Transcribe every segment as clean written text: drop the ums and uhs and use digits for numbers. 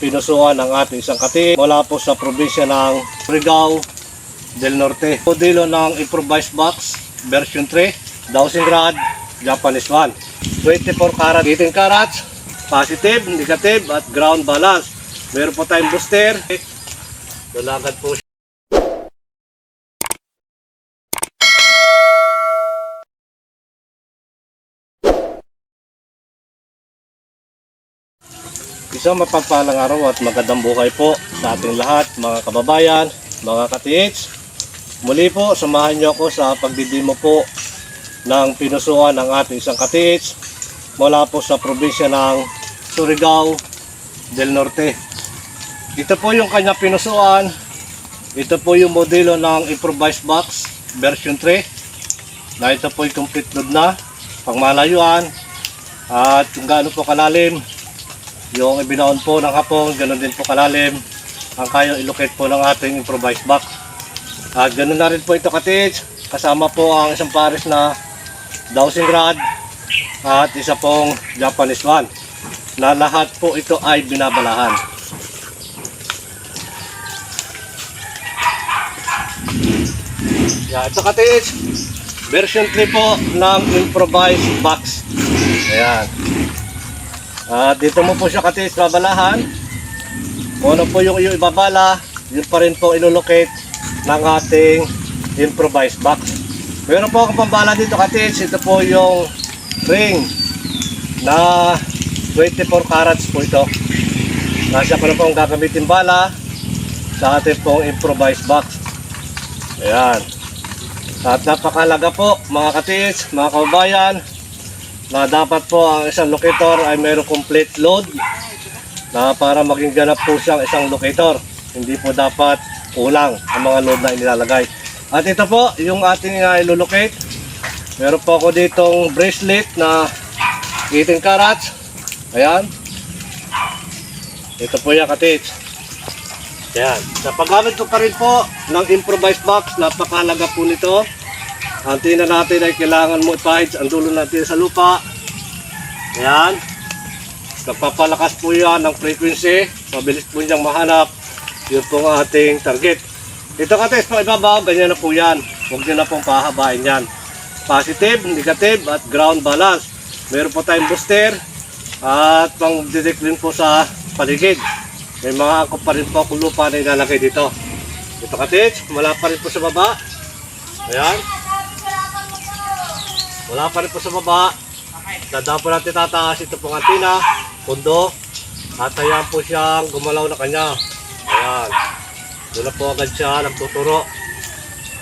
Pinusuan ang ating sangkati mula po sa probinsya ng Surigao del Norte. Modelo ng improvised box version 3, dowsing rod, Japanese 1. 24 karat, 18 carats, positive, negative at ground balance. Meron po tayong booster. Dalagan po siya. Isang mapagpalang araw at magandang buhay po sa ating lahat, mga kababayan, mga ka-TH. Muli po, samahan niyo ako sa pagdidimo po ng pinusuan ng ating isang ka-TH mula po sa probinsya ng Surigao del Norte. Ito po yung kanya pinusuan. Ito po yung modelo ng improvised box version 3 na ito po yung complete load na pangmalayuan at kung gaano po kalalim yung ibinaon po ng hapon, ganoon din po kalalim ang kayang ilocate po ng ating improvised box. At ganoon na rin po ito ka-TH, kasama po ang isang pares na dowsing rod at isa pong Japanese 1 na lahat po ito ay binabalahan. Ito ka-TH, version 3 po ng improvised box. Ayan. Dito mo po siya ka-TH babalahan. Kung ano po yung ibabala, yun pa rin po ilolocate ng ating improvised box. Meron po akong pambala dito ka-TH. Ito po yung ring na 24 carats po ito. Nasa pa na po ang gagamitin bala sa ating pong improvised box. Ayan. At napakalaga po mga ka-TH, mga kababayan, na dapat po ang isang locator ay mayroong complete load na para maging ganap po siyang isang locator. Hindi po dapat kulang ang mga load na inilalagay. At ito po yung ating ilolocate. Meron po ako ditong bracelet na 18 carats. Ayan. Ito po yung ka-TH. Ayan. Sa paggamit ko pa rin po ng improvised box, napakahalaga po nito. Ang tina natin ay kailangan mo ipahid ang dulo natin sa lupa. Ayan. Nagpapalakas po yan ng frequency. Mabilis po niyang mahanap. Yun po ang ating target. Ito ka-TH, pag ibabaw, ganyan na po yan. Huwag nyo na pong pahabain yan. Positive, negative at ground balance. Meron po tayong booster at pang-detect din po sa paligid. May mga angkop pa rin po kung lupa na ilalagay dito. Ito ka-TH, wala pa rin po sa baba. Ayan. Wala pa rin po sa baba. Dadaan po natin tataas. Ito pong antina, pundo. At ayan po siyang gumalaw na kanya. Ayan. Doon na po agad siya nagtuturo.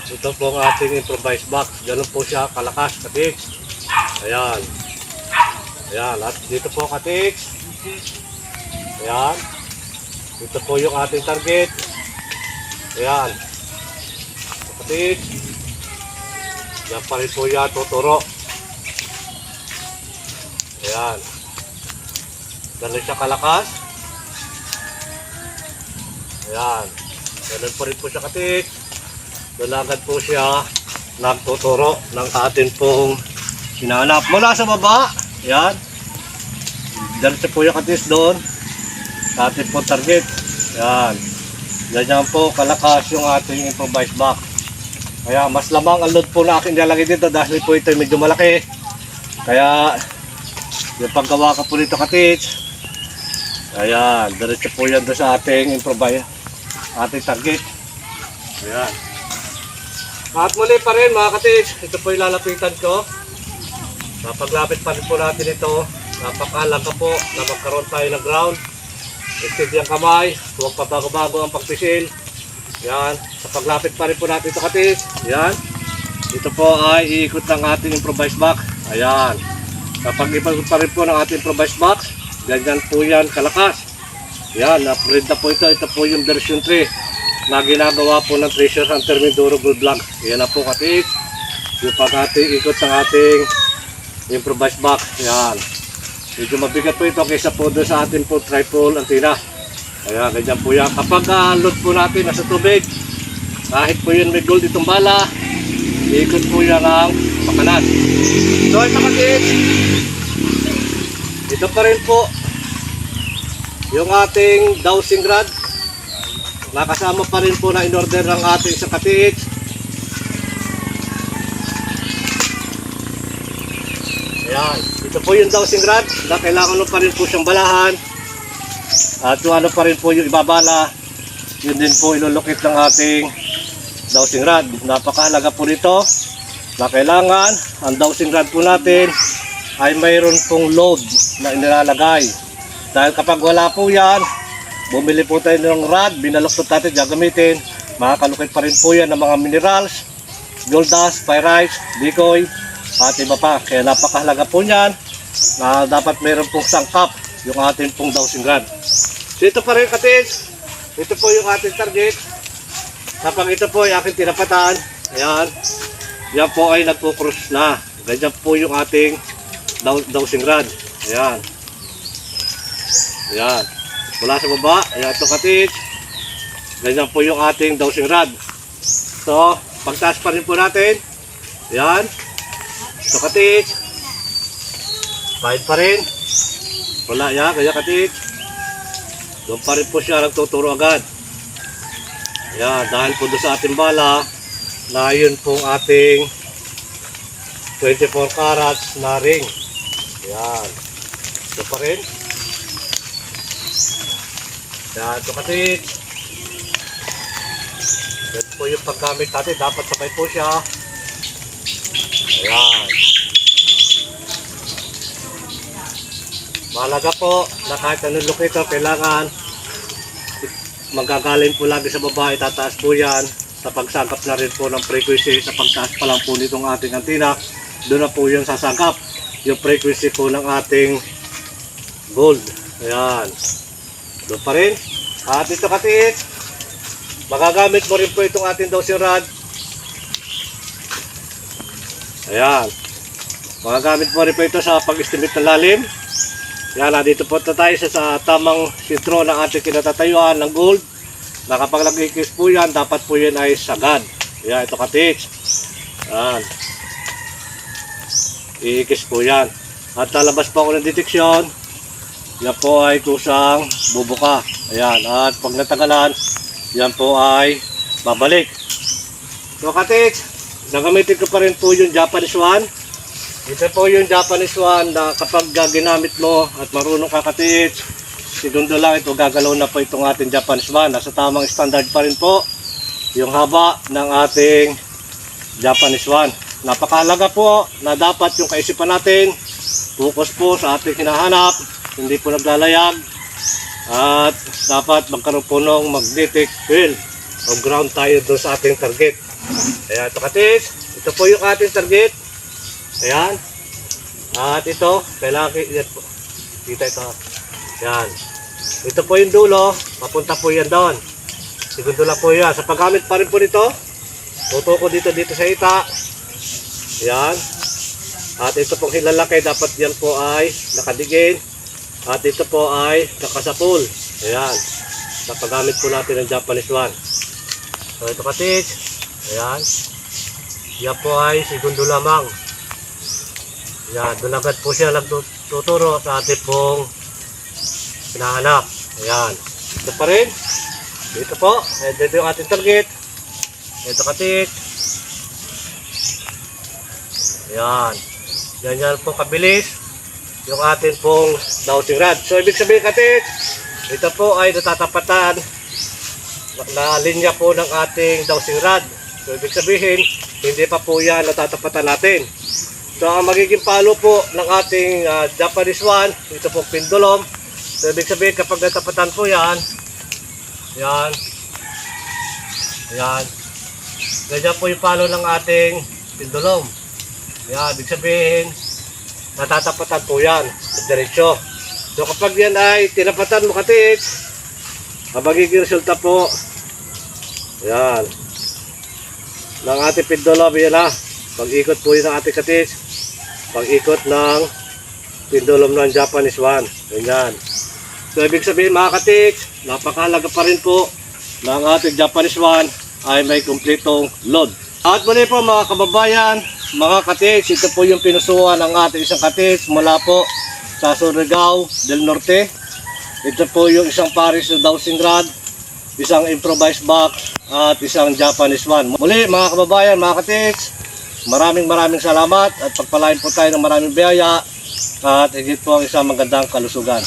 Ito po ang ating improvised box. Ganun po siya kalakas ka-TH. Ayan. Ayan. At dito po ka-TH. Ayan. Ito po yung ating target. Ayan. Ka-TH. Yan pa rin po yan tuturo. Ayan. Ganun siya kalakas. Ayan. Ganun pa rin po siya ka-TH. Dalagan po siya nagtuturo ng atin pong hinahanap. Mula sa baba. Ayan. Diretso po yung ka-TH doon. Sa atin pong target. Ayan. Ganyan po kalakas yung ating improvised box. Kaya mas lamang ang load po na aking nilalagay dito dahil po ito medyo malaki. Kaya yung paggawa ko po dito ka-TH. Ayan, diretso po yan doon sa ating improvise, ating target. Ayan. At muli pa rin mga ka-TH, ito po yung lalapitan ko. Paglapit pa rin po natin ito, napakalaga po na magkaroon tayo ng ground. Extend yung kamay, huwag pa bago-bago ang pagpisil. Yan, sa paglapit pa rin po natin ito ka-TH. Yan, ito po ay iikot ng ating improvised box. Ayan, kapag ipagod pa rin po ng ating improvised box, ganyan po yan kalakas. Yan, upgrade na po ito. Ito po yung version 3 na ginagawa po ng Treasure Hunter Mindoro Gold Vlog. Yan na po ka-TH, yung pag-ating ikot ng ating improvised box. Yan, medyo mabigat po ito kaysa po doon sa ating po tripod antenna. Kaya ganyan po yan. Kapag load po natin nasa tubig, kahit po yun may gold itong bala, iikot po yan ang pakanan. So ito ka-TH, ito pa rin po yung ating dowsing rod. Nakasama pa rin po na in-order ng ating sa ka-TH. Ayan, ito po yung dowsing rod na kailangan pa rin po siyang balahan. At yung ano pa rin po yung ibabala, yun din po ilulukit ng ating dowsing rod. Napakahalaga po nito na kailangan ang dowsing rod po natin ay mayroon pong load na inilalagay. Dahil kapag wala po yan, bumili po tayo ng rod, binaluktot natin, gagamitin, makakalukit pa rin po yan ng mga minerals, gold dust, pyrite, decoy, at iba pa. Kaya napakahalaga po niyan na dapat mayroon pong sangkap yung ating pong dowsing rod. So ito pa rin ka-TH, ito po yung ating target. Kapag ito po ay aking tinapatan, ayan, yan po ay nagpo-cross na. Ganyan po yung ating dowsing rod. Ayan. Ayan. Mula sa baba, ayan ito ka-TH. Ganyan po yung ating dowsing rod. So, pagtaas pa rin po natin. Ayan. Ito ka-TH. Kahit pa rin. Wala, yan. Ganyan ka-TH. Doon pa rin po siya nagtuturo agad. Ayan. Dahil po doon sa ating bala, na yun pong ating 24 carats na ring. Ayan. Ito pa rin. Ayan. Ito ka-TH. Ito po yung paggamit natin. Dapat sabay po siya. Ayan. Mahalaga po na kahit anong locator, kailangan magagaling po lagi sa baba, itataas po yan sa pagsangkap na rin po ng frequency. Sa pagtaas pa lang po nitong ating antenna, doon na po yung sasangkap yung frequency po ng ating gold. Ayan, doon pa rin. At ito ka-TH, magagamit mo rin po itong ating dowsing rod. Ayan, magagamit mo rin po ito sa pag-estimate ng lalim. Yan, dito po tayo sa tamang sentro ng ating kinatatayuan ng gold. Na kapag nag-ikis po yan, dapat po yan ay sagad. Yan, ito ka-TH. Yan. Iikis po yan. At lalabas po ako ng deteksyon. Yan po ay kusang bubuka. Ayan. At pag natagalan, yan po ay babalik. So ka-TH, nagamitin ko pa rin po yung Japanese one. Ito po yung Japanese one na kapag ginamit mo at marunong ka ka-TH, segundo lang ito, gagalaw na po itong ating Japanese one. Nasa tamang standard pa rin po yung haba ng ating Japanese one. Napakahalaga po na dapat yung kaisipan natin, focus po sa ating hinahanap, hindi po naglalayag. At dapat magkaroon po ng magnetic field o ground tayo doon sa ating target. Ayan, ito ka-TH, ito po yung ating target. Ayan. At ito, kailangan kita ito. Ayan. Ito po yung dulo, papunta po yan doon. Segundo lang po yan. Sa paggamit pa rin po nito, tuto ko dito sa ita. Ayan. At ito pong hilalaki, dapat yan po ay nakadigin. At ito po ay nakasapul. Ayan. Sa paggamit po natin ng Japanese one. So ito ka-TH. Ayan. Yan po ay segundo lamang. Ayan, doon agad po siya nagtuturo sa ating pong hinahanap. Ayan. Ito pa rin. Dito po. Dito yung ating target. Ito ka-TH. Ayan. Ganyan po kabilis yung ating pong dowsing rod. So, ibig sabihin ka-TH, ito po ay natatapatan na linya po ng ating dowsing rod. So, ibig sabihin, hindi pa po yan natatapatan natin. So, ang magiging palo po ng ating Japanese one, ito po pendulum. So, ibig sabihin kapag natapatan po yan, yan, yan, ganyan po yung palo ng ating pendulum. Yan, ibig sabihin, natatapatan po yan, diretso. So, kapag yan ay tinapatan mo ka-TH, ang magiging resulta po, yan, ng ating pendulum, yan na. Pag-ikot po yun ng ating ka-TH, pag-ikot ng pendulum ng Japanese one. Ganyan. So, ibig sabihin mga ka-TH, napakahalaga pa rin po na ang ating Japanese one ay may kumpletong load. At muli po mga kababayan, mga ka-TH, ito po yung pinusuan ng ating isang ka-TH mula po sa Surigao del Norte. Ito po yung isang Paris na dowsing rod, isang improvised box, at isang Japanese one. Muli mga kababayan, mga katiks, maraming salamat at pagpalain po tayo ng maraming biyaya at higit po ang isang magandang kalusugan.